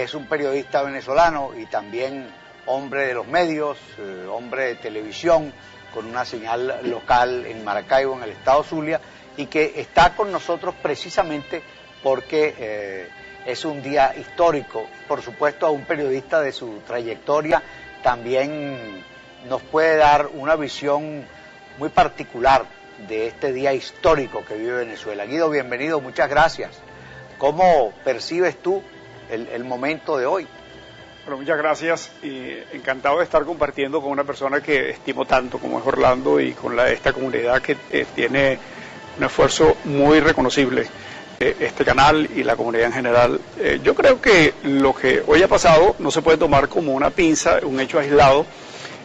es un periodista venezolano y también hombre de los medios, hombre de televisión, con una señal local en Maracaibo, en el estado Zulia, y que está con nosotros precisamente porque es un día histórico. Por supuesto, a un periodista de su trayectoria también nos puede dar una visión muy particular de este día histórico que vive Venezuela. Guido, bienvenido, muchas gracias. ¿Cómo percibes tú el momento de hoy? Bueno, muchas gracias y encantado de estar compartiendo con una persona que estimo tanto como es Orlando y con esta comunidad que tiene un esfuerzo muy reconocible, este canal y la comunidad en general. Yo creo que lo que hoy ha pasado no se puede tomar como una pinza, un hecho aislado,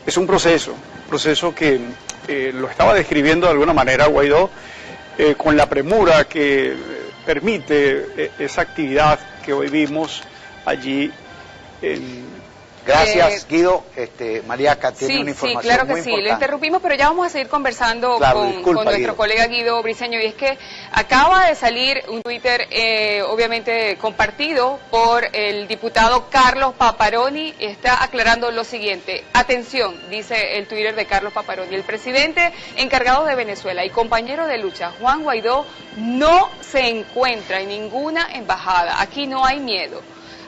es un proceso que lo estaba describiendo de alguna manera Guaidó, con la premura que permite esa actividad que hoy vimos allí en... Gracias, Guido. Mariaca tiene una información claro que muy sí, importante. le interrumpimos, pero ya vamos a seguir conversando con nuestro Guido. colega Guido Briceño, y es que acaba de salir un Twitter, obviamente compartido por el diputado Carlos Paparoni, está aclarando lo siguiente. Atención, dice el Twitter de Carlos Paparoni, el presidente encargado de Venezuela y compañero de lucha, Juan Guaidó, no se encuentra en ninguna embajada, aquí no hay miedo.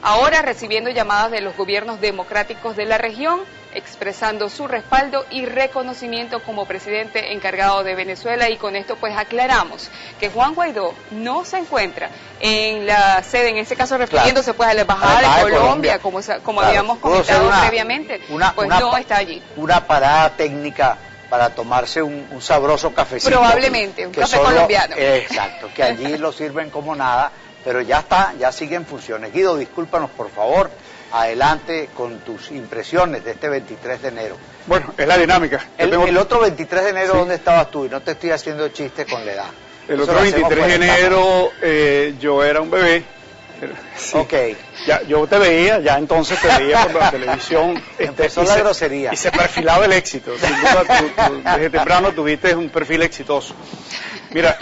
Ahora recibiendo llamadas de los gobiernos democráticos de la región, expresando su respaldo y reconocimiento como presidente encargado de Venezuela, y con esto pues aclaramos que Juan Guaidó no se encuentra en la sede, en este caso refiriéndose pues a la embajada de Colombia, como habíamos comentado previamente, pues no está allí. Una parada técnica para tomarse un sabroso cafecito. Probablemente, un café colombiano. Exacto, que allí lo sirven como nada. Pero ya está, ya sigue en funciones. Guido, discúlpanos por favor, adelante con tus impresiones de este 23 de enero. Bueno, es la dinámica. El otro 23 de enero, sí. ¿Dónde estabas tú? Y no te estoy haciendo chistes con la edad. El otro 23 de enero yo era un bebé. Sí. Ok. Ya, yo te veía, ya entonces te veía por la televisión. Empezó la grosería. Y se perfilaba el éxito. Sin duda, desde temprano tuviste un perfil exitoso. Mira,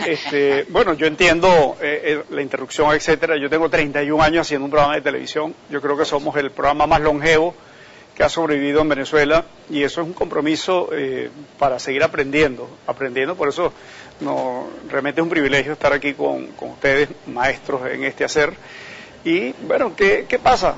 bueno, yo entiendo la interrupción, etcétera. Yo tengo 31 años haciendo un programa de televisión. Yo creo que somos el programa más longevo que ha sobrevivido en Venezuela, y eso es un compromiso para seguir aprendiendo. Por eso realmente es un privilegio estar aquí con ustedes, maestros en este hacer. Y bueno, ¿qué pasa?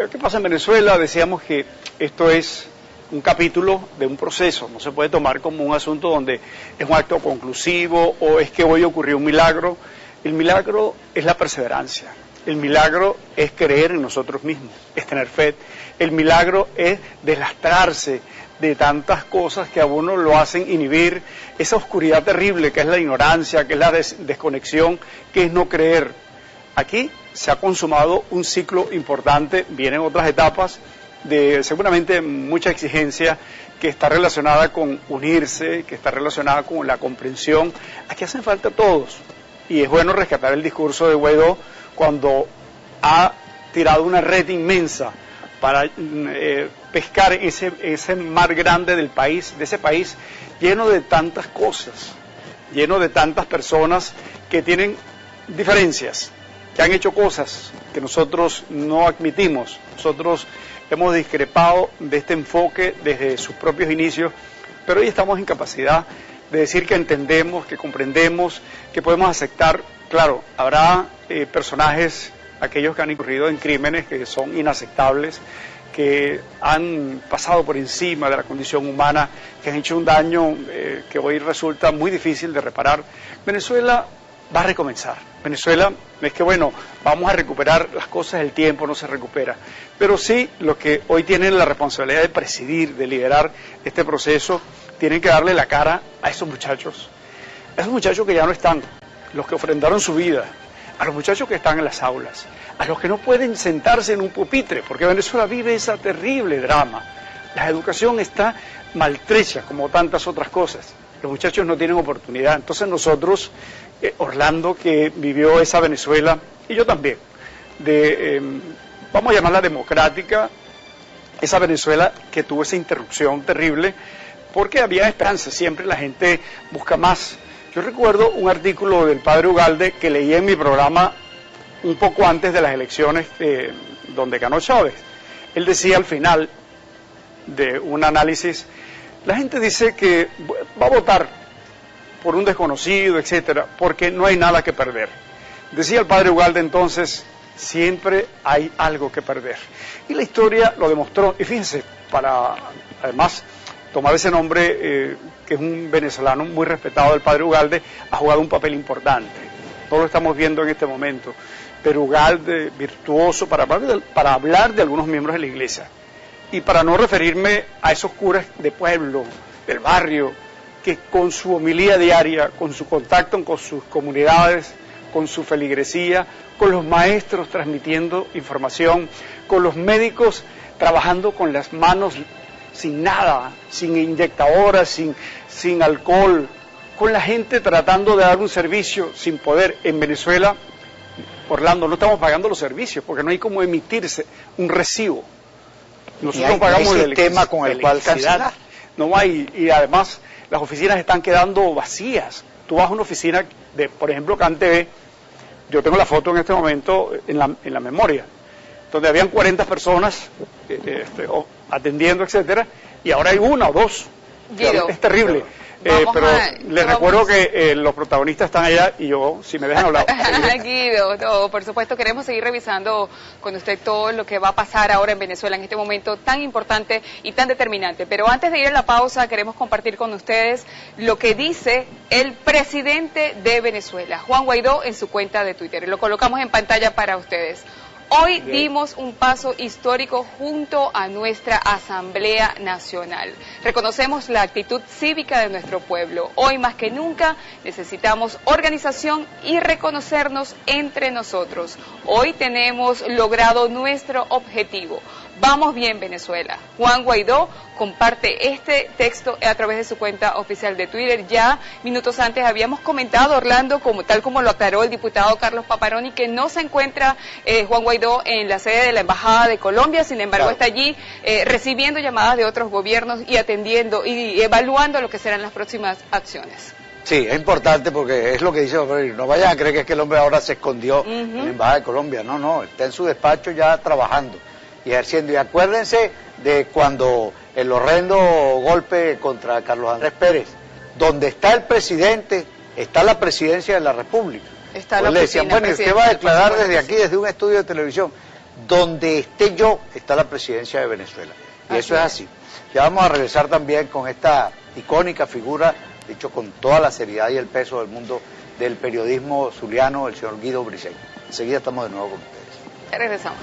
¿Qué pasa en Venezuela? Decíamos que esto es un capítulo de un proceso, no se puede tomar como un asunto donde es un acto conclusivo o es que hoy ocurrió un milagro. El milagro es la perseverancia, el milagro es creer en nosotros mismos, es tener fe, el milagro es deslastrarse de tantas cosas que a uno lo hacen inhibir, esa oscuridad terrible que es la ignorancia, que es la desconexión, que es no creer. Aquí se ha consumado un ciclo importante, vienen otras etapas de seguramente mucha exigencia que está relacionada con unirse, que está relacionada con la comprensión. Aquí hacen falta todos, y es bueno rescatar el discurso de Guaidó cuando ha tirado una red inmensa para pescar ese mar grande del país, de ese país lleno de tantas cosas, lleno de tantas personas que tienen diferencias, que han hecho cosas que nosotros no admitimos. Nosotros hemos discrepado de este enfoque desde sus propios inicios, pero hoy estamos en capacidad de decir que entendemos, que comprendemos, que podemos aceptar. Claro, habrá personajes, aquellos que han incurrido en crímenes que son inaceptables, que han pasado por encima de la condición humana, que han hecho un daño que hoy resulta muy difícil de reparar. Venezuela va a recomenzar. Venezuela es que, bueno, vamos a recuperar las cosas, el tiempo no se recupera. Pero sí, los que hoy tienen la responsabilidad de presidir, de liderar este proceso, tienen que darle la cara a esos muchachos que ya no están, los que ofrendaron su vida, a los muchachos que están en las aulas, a los que no pueden sentarse en un pupitre, porque Venezuela vive ese terrible drama. La educación está maltrecha, como tantas otras cosas. Los muchachos no tienen oportunidad. Entonces nosotros, Orlando, que vivió esa Venezuela, y yo también, vamos a llamarla democrática, esa Venezuela que tuvo esa interrupción terrible, porque había esperanza, siempre la gente busca más. Yo recuerdo un artículo del padre Ugalde que leí en mi programa un poco antes de las elecciones donde ganó Chávez. Él decía al final de un análisis, la gente dice que va a votar por un desconocido, etcétera, porque no hay nada que perder. Decía el padre Ugalde entonces, siempre hay algo que perder. Y la historia lo demostró. Y fíjense, para además tomar ese nombre, que es un venezolano muy respetado, del padre Ugalde, ha jugado un papel importante. Todos lo estamos viendo en este momento. Pero Ugalde, virtuoso para hablar de algunos miembros de la iglesia. Y para no referirme a esos curas de pueblo, del barrio, que con su homilía diaria, con su contacto con sus comunidades, con su feligresía, con los maestros transmitiendo información, con los médicos trabajando con las manos sin nada, sin inyectadoras, sin alcohol, con la gente tratando de dar un servicio sin poder. En Venezuela, Orlando, no estamos pagando los servicios porque no hay como emitirse un recibo. Nosotros pagamos el sistema con el cual cancelar. No hay, y además las oficinas están quedando vacías. Tú vas a una oficina de, por ejemplo, CanTV, yo tengo la foto en este momento en la memoria, donde habían 40 personas atendiendo, etcétera, y ahora hay una o dos. Guido, es terrible. Pero les recuerdo que los protagonistas están allá y yo, si me dejan hablar. Guido, por supuesto, queremos seguir revisando con usted todo lo que va a pasar ahora en Venezuela en este momento tan importante y tan determinante. Pero antes de ir a la pausa, queremos compartir con ustedes lo que dice el presidente de Venezuela, Juan Guaidó, en su cuenta de Twitter. Lo colocamos en pantalla para ustedes. Hoy dimos un paso histórico junto a nuestra Asamblea Nacional. Reconocemos la actitud cívica de nuestro pueblo. Hoy más que nunca necesitamos organización y reconocernos entre nosotros. Hoy tenemos logrado nuestro objetivo. Vamos bien, Venezuela. Juan Guaidó comparte este texto a través de su cuenta oficial de Twitter. Ya minutos antes habíamos comentado, Orlando, tal como lo aclaró el diputado Carlos Paparoni, que no se encuentra Juan Guaidó en la sede de la Embajada de Colombia, sin embargo está allí recibiendo llamadas de otros gobiernos y atendiendo y evaluando lo que serán las próximas acciones. Sí, es importante porque es lo que dice Paparoni. No vayan a creer que es que el hombre ahora se escondió en la Embajada de Colombia. No, está en su despacho ya trabajando y ejerciendo. Y acuérdense de cuando el horrendo golpe contra Carlos Andrés Pérez, donde está el presidente, está la presidencia de la República. Pues le decían, bueno, ¿y usted va a declarar desde aquí, desde un estudio de televisión? Donde esté yo, está la presidencia de Venezuela. Y eso es así. Ya vamos a regresar también con esta icónica figura, dicho con toda la seriedad y el peso del mundo del periodismo zuliano, el señor Guido Briseño. Enseguida estamos de nuevo con ustedes. Ya regresamos.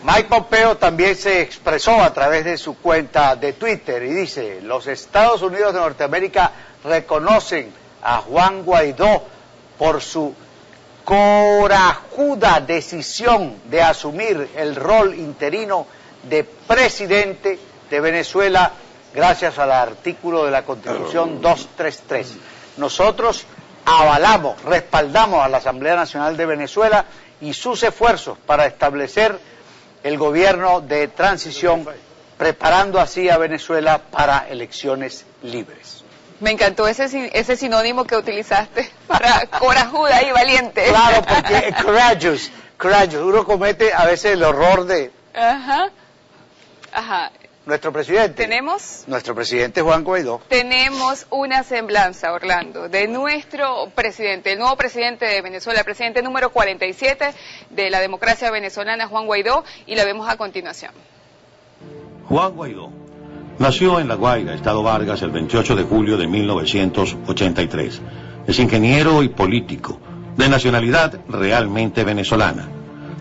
Mike Pompeo también se expresó a través de su cuenta de Twitter y dice: los Estados Unidos de Norteamérica reconocen a Juan Guaidó por su corajuda decisión de asumir el rol interino de presidente de Venezuela gracias al artículo de la Constitución 233. Nosotros avalamos, respaldamos a la Asamblea Nacional de Venezuela y sus esfuerzos para establecer el gobierno de transición, preparando así a Venezuela para elecciones libres. Me encantó ese sinónimo que utilizaste para corajuda y valiente. Claro, porque courageous, uno comete a veces el horror de... Ajá. Nuestro presidente. ¿Tenemos? Nuestro presidente Juan Guaidó. Tenemos una semblanza, Orlando, de nuestro presidente, el nuevo presidente de Venezuela, el presidente número 47 de la democracia venezolana, Juan Guaidó, y la vemos a continuación. Juan Guaidó nació en La Guaira, Estado Vargas, el 28 de julio de 1983. Es ingeniero y político, de nacionalidad realmente venezolana.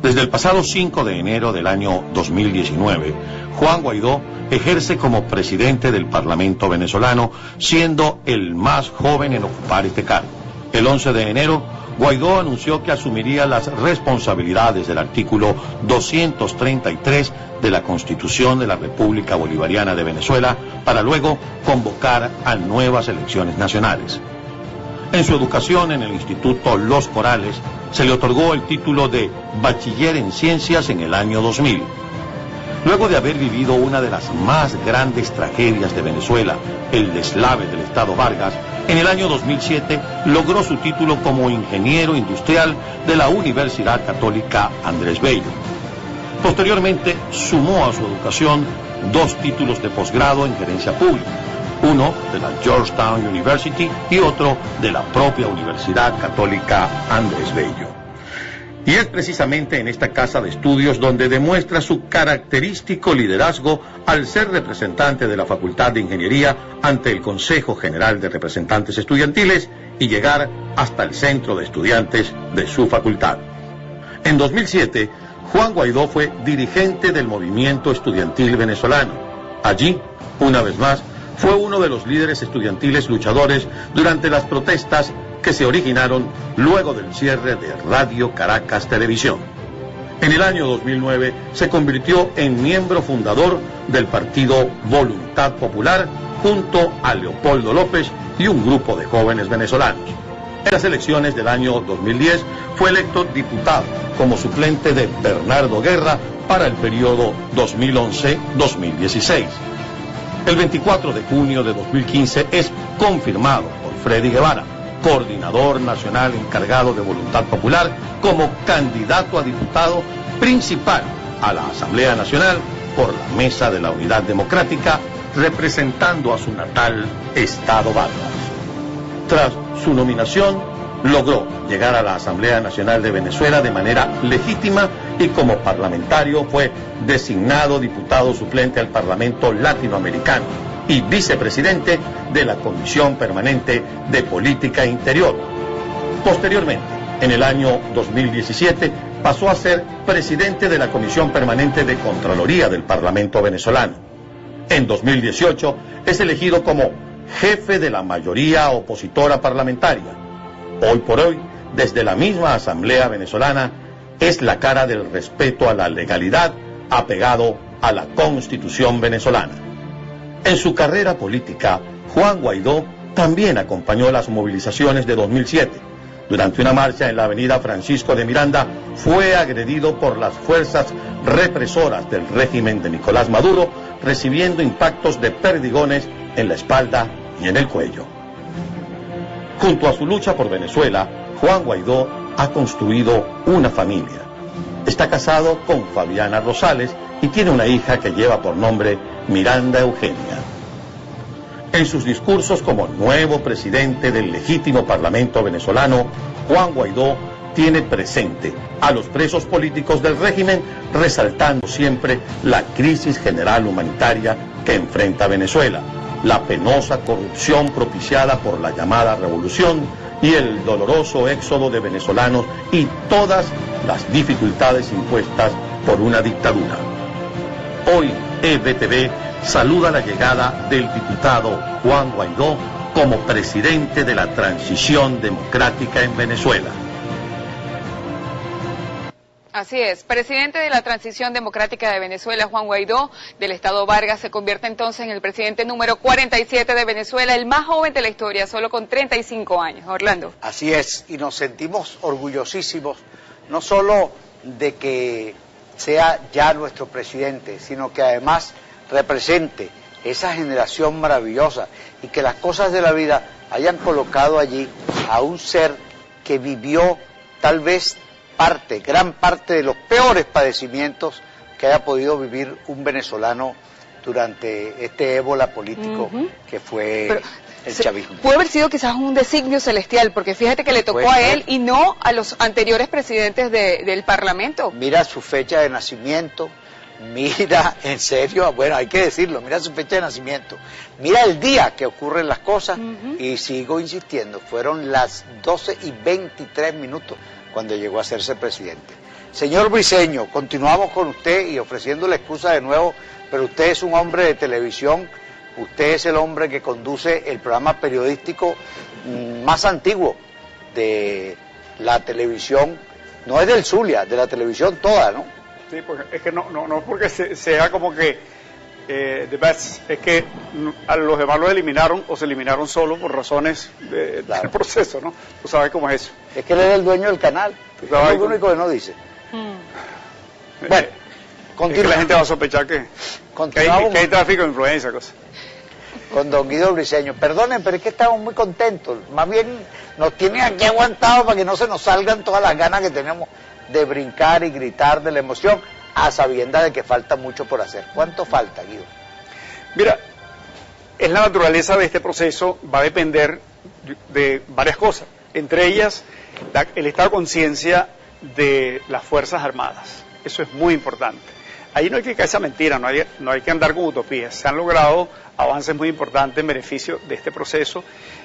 Desde el pasado 5 de enero del año 2019, Juan Guaidó ejerce como presidente del Parlamento venezolano, siendo el más joven en ocupar este cargo. El 11 de enero, Guaidó anunció que asumiría las responsabilidades del artículo 233 de la Constitución de la República Bolivariana de Venezuela para luego convocar a nuevas elecciones nacionales. En su educación en el Instituto Los Corales, se le otorgó el título de Bachiller en Ciencias en el año 2000. Luego de haber vivido una de las más grandes tragedias de Venezuela, el deslave del Estado Vargas, En el año 2007 logró su título como ingeniero industrial de la Universidad Católica Andrés Bello. Posteriormente sumó a su educación 2 títulos de posgrado en gerencia pública, uno de la Georgetown University y otro de la propia Universidad Católica Andrés Bello. Y es precisamente en esta casa de estudios donde demuestra su característico liderazgo al ser representante de la Facultad de Ingeniería ante el Consejo General de Representantes Estudiantiles y llegar hasta el centro de estudiantes de su facultad. En 2007, Juan Guaidó fue dirigente del movimiento estudiantil venezolano. Allí, una vez más, fue uno de los líderes estudiantiles luchadores durante las protestas que se originaron luego del cierre de Radio Caracas Televisión. En el año 2009 se convirtió en miembro fundador del partido Voluntad Popular junto a Leopoldo López y un grupo de jóvenes venezolanos. En las elecciones del año 2010 fue electo diputado como suplente de Bernardo Guerra para el periodo 2011-2016. El 24 de junio de 2015 es confirmado por Freddy Guevara, coordinador nacional encargado de Voluntad Popular, como candidato a diputado principal a la Asamblea Nacional por la Mesa de la Unidad Democrática, representando a su natal Estado Vargas. Tras su nominación, logró llegar a la Asamblea Nacional de Venezuela de manera legítima y como parlamentario fue designado diputado suplente al Parlamento Latinoamericano y vicepresidente de la Comisión Permanente de Política Interior. Posteriormente, en el año 2017, pasó a ser presidente de la Comisión Permanente de Contraloría del Parlamento venezolano. En 2018, es elegido como jefe de la mayoría opositora parlamentaria. Hoy por hoy, desde la misma Asamblea venezolana, es la cara del respeto a la legalidad apegado a la Constitución venezolana. En su carrera política, Juan Guaidó también acompañó las movilizaciones de 2007. Durante una marcha en la avenida Francisco de Miranda, fue agredido por las fuerzas represoras del régimen de Nicolás Maduro, recibiendo impactos de perdigones en la espalda y en el cuello. Junto a su lucha por Venezuela, Juan Guaidó ha construido una familia. Está casado con Fabiana Rosales y tiene una hija que lleva por nombre Miranda Eugenia. En sus discursos como nuevo presidente del legítimo Parlamento venezolano, Juan Guaidó tiene presente a los presos políticos del régimen, resaltando siempre la crisis general humanitaria que enfrenta Venezuela, la penosa corrupción propiciada por la llamada revolución y el doloroso éxodo de venezolanos y todas las dificultades impuestas por una dictadura. Hoy, EBTV saluda la llegada del diputado Juan Guaidó como presidente de la transición democrática en Venezuela. Así es, presidente de la Transición Democrática de Venezuela, Juan Guaidó, del Estado Vargas, se convierte entonces en el presidente número 47 de Venezuela, el más joven de la historia, solo con 35 años. Orlando. Así es, y nos sentimos orgullosísimos, no solo de que sea ya nuestro presidente, sino que además represente esa generación maravillosa y que las cosas de la vida hayan colocado allí a un ser que vivió tal vez gran parte de los peores padecimientos que haya podido vivir un venezolano durante este ébola político que fue el chavismo. Puede haber sido quizás un designio celestial, porque fíjate que le tocó a él y no a los anteriores presidentes del Parlamento. Mira su fecha de nacimiento, mira, en serio, bueno, hay que decirlo, mira su fecha de nacimiento, mira el día que ocurren las cosas y sigo insistiendo, fueron las 12:23 cuando llegó a hacerse presidente. Señor Briceño, continuamos con usted y ofreciendo la excusa de nuevo, pero usted es un hombre de televisión, usted es el hombre que conduce el programa periodístico más antiguo de la televisión, no es del Zulia, de la televisión toda, ¿no? Sí, porque es que no porque sea como que the best, es que a los demás los eliminaron o se eliminaron solo por razones del proceso, ¿no? Tú sabes cómo es eso. Es que él era el dueño del canal, es lo único que no dice. Bueno, es que la gente va a sospechar que hay tráfico de influencia, cosas. con don Guido Briceño. Perdonen, pero es que estamos muy contentos. Más bien nos tienen aquí aguantados para que no se nos salgan todas las ganas que tenemos de brincar y gritar de la emoción, a sabiendas de que falta mucho por hacer. ¿Cuánto falta, Guido? Mira, es la naturaleza de este proceso, va a depender de varias cosas, entre ellas el estado de conciencia de las Fuerzas Armadas. Eso es muy importante. Ahí no hay que caer esa mentira, no hay que andar con utopías. Se han logrado avances muy importantes en beneficio de este proceso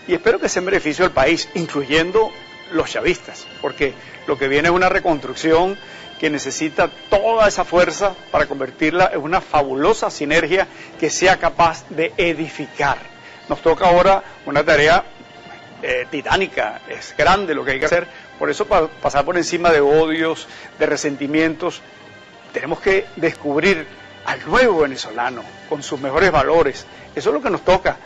y espero que sea en beneficio del país, incluyendo los chavistas, porque lo que viene es una reconstrucción que necesita toda esa fuerza para convertirla en una fabulosa sinergia que sea capaz de edificar. Nos toca ahora una tarea titánica, es grande lo que hay que hacer, por eso para pasar por encima de odios, de resentimientos, tenemos que descubrir al nuevo venezolano con sus mejores valores. Eso es lo que nos toca.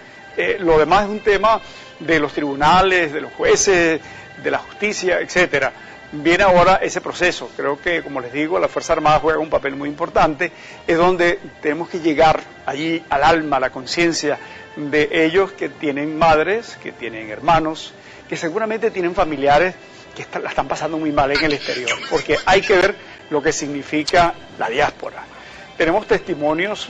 Lo demás es un tema de los tribunales, de los jueces, de la justicia, etcétera. Viene ahora ese proceso. Creo que, como les digo, la Fuerza Armada juega un papel muy importante. Es donde tenemos que llegar allí al alma, a la conciencia de ellos que tienen madres, que tienen hermanos, que seguramente tienen familiares que la están pasando muy mal en el exterior, porque hay que ver lo que significa la diáspora. Tenemos testimonios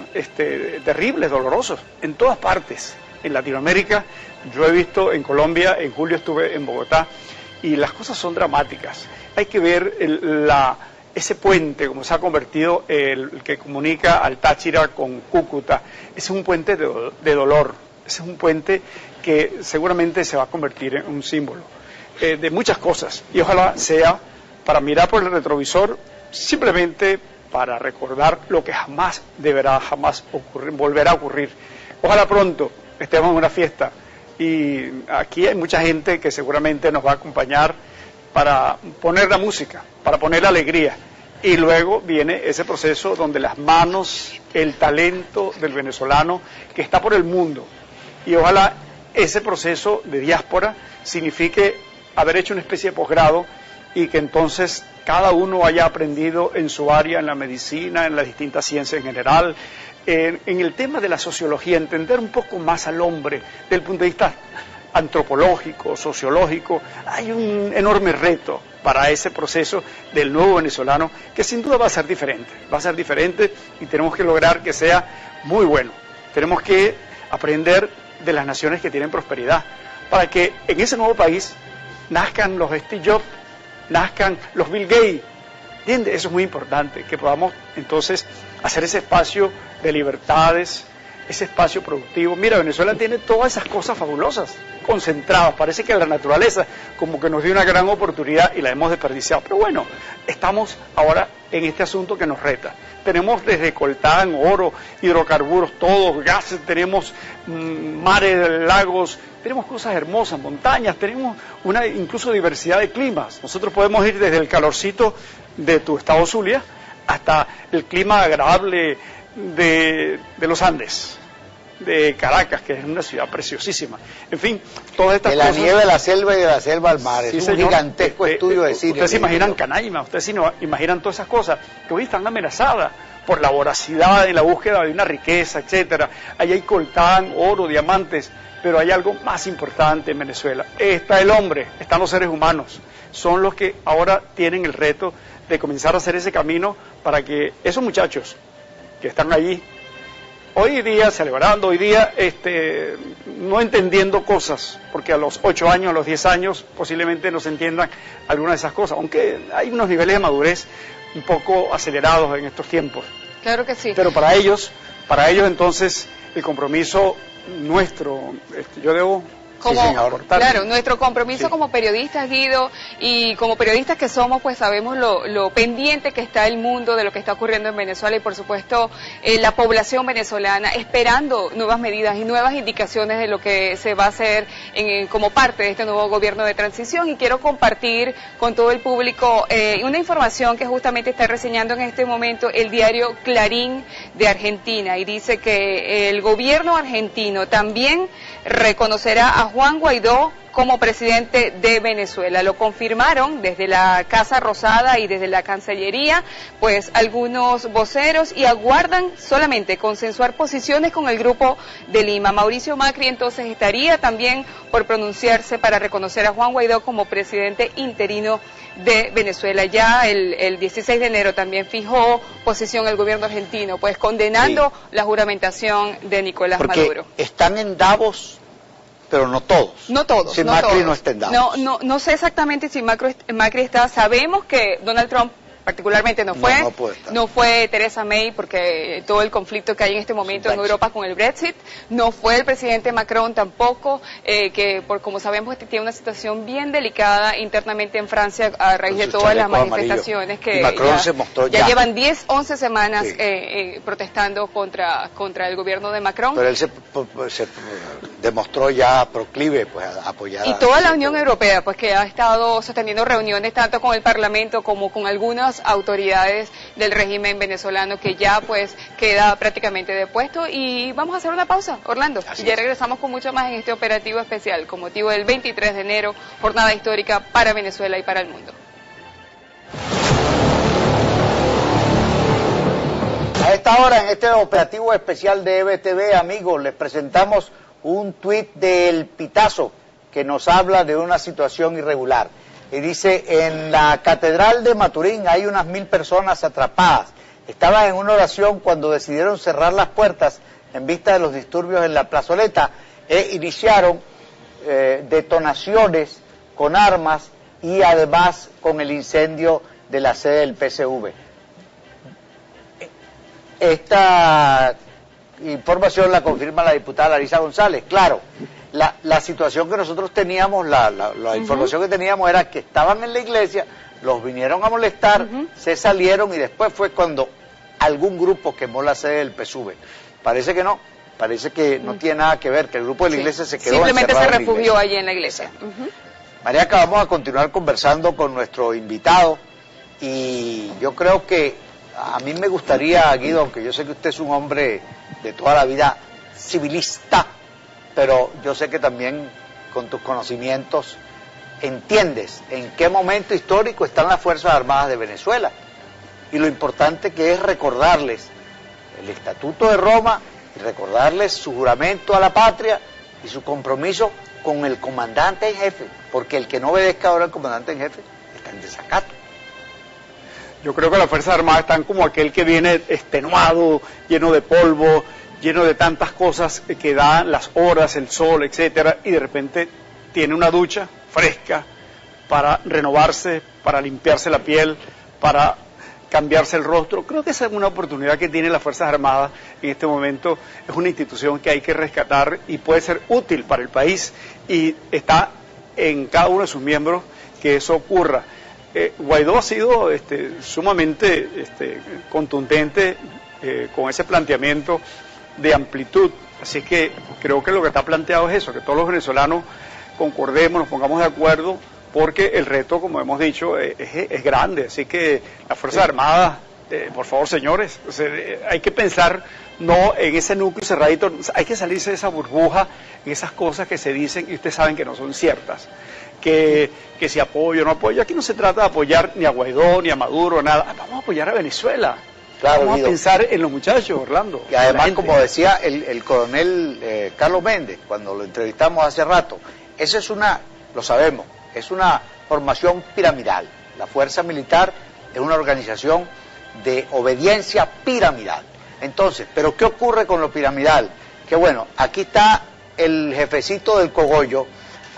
terribles, dolorosos, en todas partes. En Latinoamérica, yo he visto en Colombia, en julio estuve en Bogotá, y las cosas son dramáticas. Hay que ver ese puente, como se ha convertido el que comunica al Táchira con Cúcuta. Es un puente de dolor, es un puente que seguramente se va a convertir en un símbolo de muchas cosas, y ojalá sea para mirar por el retrovisor, simplemente para recordar lo que jamás volverá a ocurrir. Ojalá pronto estemos en una fiesta, y aquí hay mucha gente que seguramente nos va a acompañar para poner la música, para poner la alegría, y luego viene ese proceso donde las manos, el talento del venezolano que está por el mundo, y ojalá ese proceso de diáspora signifique haber hecho una especie de posgrado y que entonces cada uno haya aprendido en su área, en la medicina, en las distintas ciencias en general, en el tema de la sociología, entender un poco más al hombre desde el punto de vista antropológico, sociológico. Hay un enorme reto para ese proceso del nuevo venezolano que sin duda va a ser diferente y tenemos que lograr que sea muy bueno. Tenemos que aprender de las naciones que tienen prosperidad para que en ese nuevo país nazcan los Steve Jobs, nazcan los Bill Gates, ¿entiendes? Eso es muy importante, que podamos entonces hacer ese espacio de libertades, ese espacio productivo. Mira, Venezuela tiene todas esas cosas fabulosas, concentradas. Parece que la naturaleza como que nos dio una gran oportunidad y la hemos desperdiciado. Pero bueno, estamos ahora en este asunto que nos reta. Tenemos desde coltán, oro, hidrocarburos, todos, gases, tenemos mares, lagos, tenemos cosas hermosas, montañas, tenemos una incluso diversidad de climas. Nosotros podemos ir desde el calorcito de tu estado Zulia hasta el clima agradable de los Andes, de Caracas, que es una ciudad preciosísima. En fin, todas estas cosas. De la nieve a la selva y de la selva al mar. Sí, es un gigantesco estudio de Siria. Ustedes se imaginan Canaima, ustedes se imaginan todas esas cosas que hoy están amenazadas por la voracidad y la búsqueda de una riqueza, etcétera. Ahí hay coltán, oro, diamantes, pero hay algo más importante en Venezuela. Está el hombre, están los seres humanos. Son los que ahora tienen el reto de comenzar a hacer ese camino para que esos muchachos que están allí, hoy día celebrando, hoy día no entendiendo cosas, porque a los 8 años, a los 10 años, posiblemente no se entiendan algunas de esas cosas, aunque hay unos niveles de madurez un poco acelerados en estos tiempos. Claro que sí. Pero para ellos entonces, el compromiso nuestro, yo debo... Claro, nuestro compromiso como periodistas, Guido, y como periodistas que somos, pues sabemos lo pendiente que está el mundo de lo que está ocurriendo en Venezuela y por supuesto la población venezolana esperando nuevas medidas y nuevas indicaciones de lo que se va a hacer como parte de este nuevo gobierno de transición. Y quiero compartir con todo el público una información que justamente está reseñando en este momento el diario Clarín de Argentina, y dice que el gobierno argentino también reconocerá a Juan Guaidó como presidente de Venezuela. Lo confirmaron desde la Casa Rosada y desde la Cancillería, pues algunos voceros, y aguardan solamente consensuar posiciones con el Grupo de Lima. Mauricio Macri entonces estaría también por pronunciarse para reconocer a Juan Guaidó como presidente interino de Venezuela. Ya el 16 de enero también fijó posición el gobierno argentino, pues condenando la juramentación de Nicolás Maduro. Están en Davos, pero no todos. No todos. Si Macri no está en Davos. No sé exactamente si Macri está. Sabemos que Donald Trump particularmente no fue Theresa May, porque todo el conflicto que hay en este momento en Europa con el Brexit, no fue el presidente Macron tampoco, que como sabemos tiene una situación bien delicada internamente en Francia a raíz de todas las manifestaciones que ya llevan 10, 11 semanas protestando contra el gobierno de Macron. Pero él se demostró ya proclive pues a apoyar. Y toda la Unión Europea, pues que ha estado sosteniendo reuniones tanto con el Parlamento como con algunas autoridades del régimen venezolano, que ya pues queda prácticamente depuesto. Y vamos a hacer una pausa, Orlando, y ya regresamos con mucho más en este operativo especial con motivo del 23 de enero, jornada histórica para Venezuela y para el mundo. A esta hora, en este operativo especial de EBTV, amigos, les presentamos un tuit del Pitazo que nos habla de una situación irregular. Y dice: en la Catedral de Maturín hay unas 1000 personas atrapadas. Estaban en una oración cuando decidieron cerrar las puertas en vista de los disturbios en la plazoleta e iniciaron detonaciones con armas y además con el incendio de la sede del PSV. Esta información la confirma la diputada Larisa González. Claro, la situación que nosotros teníamos, la información que teníamos era que estaban en la iglesia, los vinieron a molestar, se salieron y después fue cuando algún grupo quemó la sede del PSV. Parece que no tiene nada que ver, que el grupo de la iglesia se quedó simplemente se refugió allí en la iglesia. Mariaca, vamos a continuar conversando con nuestro invitado y yo creo que a mí me gustaría, Guido, aunque yo sé que usted es un hombre de toda la vida civilista, pero yo sé que también con tus conocimientos entiendes en qué momento histórico están las Fuerzas Armadas de Venezuela y lo importante que es recordarles el Estatuto de Roma y recordarles su juramento a la patria y su compromiso con el comandante en jefe, porque el que no obedezca ahora al comandante en jefe está en desacato. Yo creo que las Fuerzas Armadas están como aquel que viene extenuado, lleno de polvo, lleno de tantas cosas que dan las horas, el sol, etcétera, y de repente tiene una ducha fresca para renovarse, para limpiarse la piel, para cambiarse el rostro. Creo que esa es una oportunidad que tienen las Fuerzas Armadas en este momento. Es una institución que hay que rescatar y puede ser útil para el país y está en cada uno de sus miembros que eso ocurra. Guaidó ha sido sumamente contundente con ese planteamiento de amplitud, así que creo que lo que está planteado es eso, que todos los venezolanos concordemos, nos pongamos de acuerdo, porque el reto, como hemos dicho, es grande, así que las Fuerzas Armadas, por favor, señores, hay que pensar no en ese núcleo cerradito, hay que salirse de esa burbuja, en esas cosas que se dicen y ustedes saben que no son ciertas. Que si apoyo o no apoyo, aquí no se trata de apoyar ni a Guaidó, ni a Maduro, nada, vamos a apoyar a Venezuela, claro, vamos a pensar en los muchachos, Orlando. Y además, como decía el coronel Carlos Méndez, cuando lo entrevistamos hace rato, esa es lo sabemos, es una formación piramidal, la fuerza militar es una organización de obediencia piramidal. Entonces, ¿pero qué ocurre con lo piramidal? Que bueno, aquí está el jefecito del cogollo,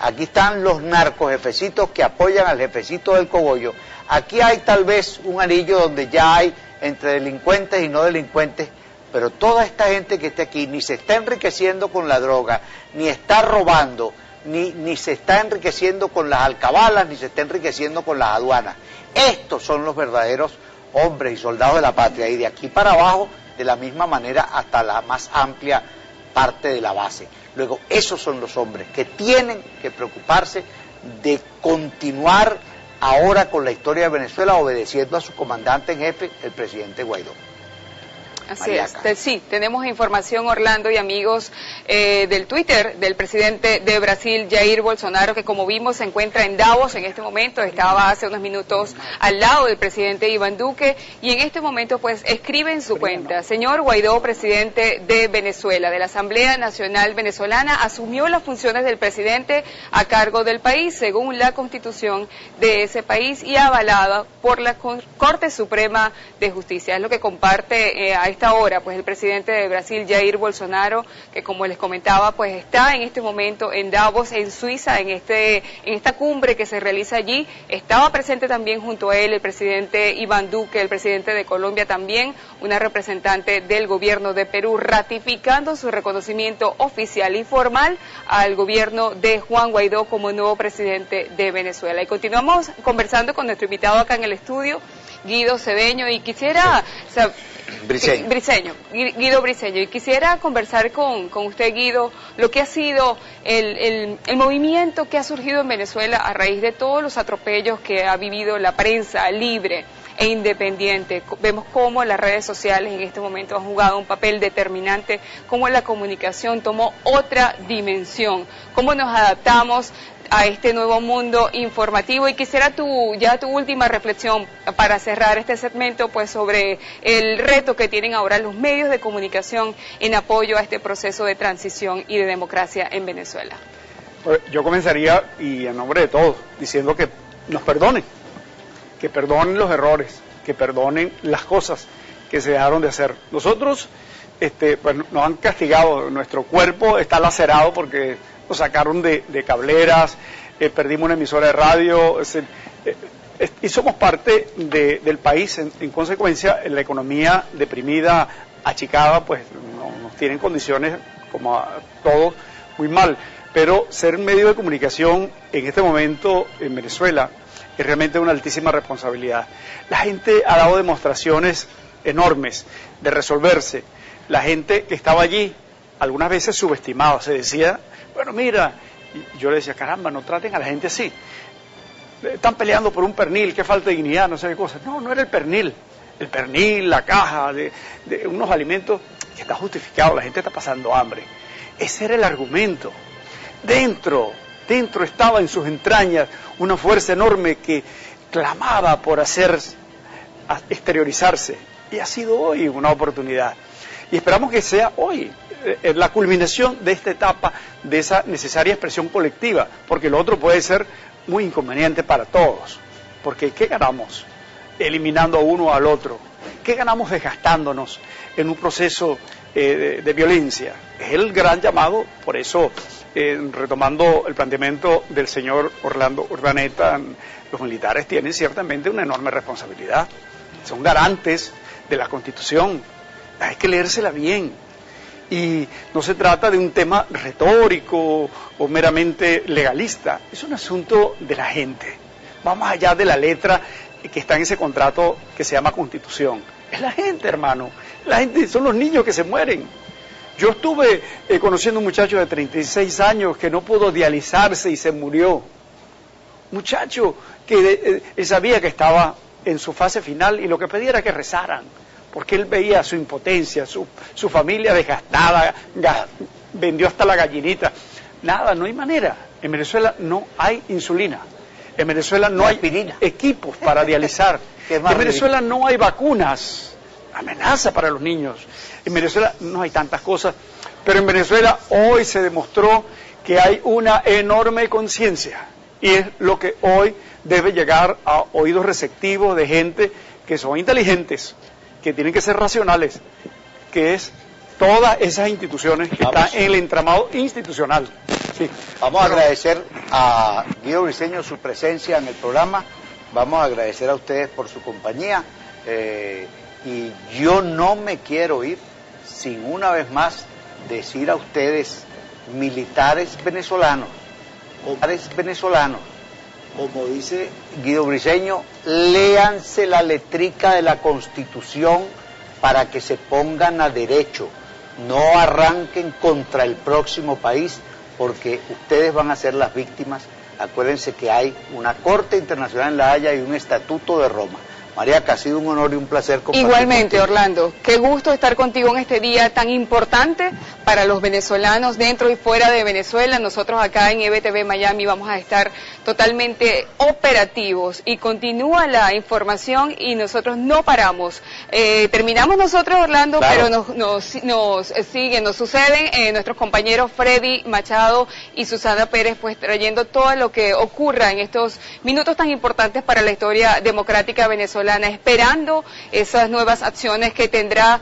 aquí están los narcojefecitos que apoyan al jefecito del cogollo. Aquí hay tal vez un anillo donde ya hay entre delincuentes y no delincuentes, pero toda esta gente que está aquí ni se está enriqueciendo con la droga, ni está robando, ni se está enriqueciendo con las alcabalas, ni se está enriqueciendo con las aduanas. Estos son los verdaderos hombres y soldados de la patria, y de aquí para abajo, de la misma manera, hasta la más amplia parte de la base. Luego, esos son los hombres que tienen que preocuparse de continuar ahora con la historia de Venezuela obedeciendo a su comandante en jefe, el presidente Guaidó. Así es, sí, tenemos información, Orlando y amigos, del Twitter del presidente de Brasil, Jair Bolsonaro, que como vimos se encuentra en Davos en este momento, estaba hace unos minutos al lado del presidente Iván Duque, y en este momento pues escribe en su cuenta: señor Guaidó, presidente de Venezuela, de la Asamblea Nacional Venezolana, asumió las funciones del presidente a cargo del país, según la Constitución de ese país y avalada por la Corte Suprema de Justicia. Es lo que comparte a esta hora pues el presidente de Brasil, Jair Bolsonaro, que como les comentaba pues está en este momento en Davos, en Suiza, en esta cumbre que se realiza allí. Estaba presente también junto a él el presidente Iván Duque, el presidente de Colombia también, una representante del gobierno de Perú, ratificando su reconocimiento oficial y formal al gobierno de Juan Guaidó como nuevo presidente de Venezuela. Y continuamos conversando con nuestro invitado acá en el estudio, Guido Cedeño, y quisiera... Guido Briceño, y quisiera conversar con usted, Guido, lo que ha sido el movimiento que ha surgido en Venezuela a raíz de todos los atropellos que ha vivido la prensa libre e independiente. Vemos cómo las redes sociales en este momento han jugado un papel determinante, cómo la comunicación tomó otra dimensión, cómo nos adaptamos a este nuevo mundo informativo. Y quisiera tu última reflexión para cerrar este segmento pues sobre el reto que tienen ahora los medios de comunicación en apoyo a este proceso de transición y de democracia en Venezuela. Yo comenzaría, y en nombre de todos, diciendo que nos perdonen los errores, que perdonen las cosas que se dejaron de hacer. Nosotros pues, nos han castigado, nuestro cuerpo está lacerado porque nos sacaron de cableras, perdimos una emisora de radio, y somos parte del país. En consecuencia, la economía deprimida, achicada, pues no nos tienen condiciones, como a todos, muy mal. Pero ser medio de comunicación en este momento en Venezuela es realmente una altísima responsabilidad. La gente ha dado demostraciones enormes de resolverse. La gente que estaba allí, algunas veces subestimada, se decía, bueno, mira, y yo le decía, caramba, no traten a la gente así. Están peleando por un pernil, qué falta de dignidad, no sé qué cosas. No era el pernil, la caja de unos alimentos que está justificado, la gente está pasando hambre. Ese era el argumento. Dentro estaba en sus entrañas una fuerza enorme que clamaba por exteriorizarse. Y ha sido hoy una oportunidad. Y esperamos que sea hoy la culminación de esta etapa, de esa necesaria expresión colectiva, porque lo otro puede ser muy inconveniente para todos. Porque ¿qué ganamos eliminando a uno o al otro? ¿Qué ganamos desgastándonos en un proceso de violencia? Es el gran llamado, por eso, retomando el planteamiento del señor Orlando Urdaneta, los militares tienen ciertamente una enorme responsabilidad. Son garantes de la Constitución. Hay que leérsela bien. Y no se trata de un tema retórico o meramente legalista. Es un asunto de la gente. Va más allá de la letra que está en ese contrato que se llama Constitución. Es la gente, hermano. La gente, son los niños que se mueren. Yo estuve conociendo un muchacho de 36 años que no pudo dializarse y se murió. Muchacho que él sabía que estaba en su fase final y lo que pedía era que rezaran, porque él veía su impotencia, su familia desgastada, vendió hasta la gallinita. Nada, no hay manera. En Venezuela no hay insulina. En Venezuela no hay equipos para dializar. En Venezuela no hay vacunas. Amenaza para los niños. En Venezuela no hay tantas cosas. Pero en Venezuela hoy se demostró que hay una enorme conciencia. Y es lo que hoy debe llegar a oídos receptivos de gente que son inteligentes, que tienen que ser racionales, que es todas esas instituciones que están en el entramado institucional. Sí. Vamos a agradecer a Guido Briceño su presencia en el programa, vamos a agradecer a ustedes por su compañía, y yo no me quiero ir sin una vez más decir a ustedes, militares venezolanos, como dice Guido Briceño, léanse la letrica de la Constitución para que se pongan a derecho, no arranquen contra el próximo país, porque ustedes van a ser las víctimas. Acuérdense que hay una Corte Internacional en La Haya y un Estatuto de Roma. Mariaca, ha sido un honor y un placer compartir. Igualmente, contigo. Orlando, qué gusto estar contigo en este día tan importante para los venezolanos dentro y fuera de Venezuela. Nosotros acá en EBTV Miami vamos a estar totalmente operativos y continúa la información y nosotros no paramos. Terminamos nosotros, Orlando, claro, pero nos suceden nuestros compañeros Freddy Machado y Susana Pérez, pues trayendo todo lo que ocurra en estos minutos tan importantes para la historia democrática venezolana, esperando esas nuevas acciones que tendrá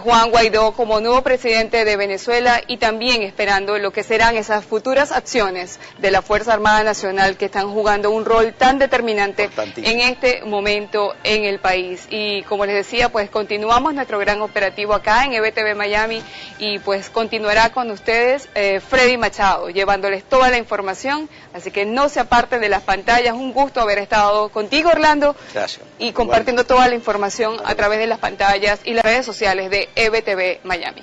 Juan Guaidó como nuevo presidente de Venezuela y también esperando lo que serán esas futuras acciones de la Fuerza Armada Nacional que están jugando un rol tan determinante en este momento en el país. Y como les decía, pues continuamos nuestro gran operativo acá en EBTV Miami y pues continuará con ustedes Freddy Machado llevándoles toda la información, así que no se aparten de las pantallas. Un gusto haber estado contigo, Orlando. Gracias. Y compartiendo toda la información a través de las pantallas y las redes sociales de EBTV Miami.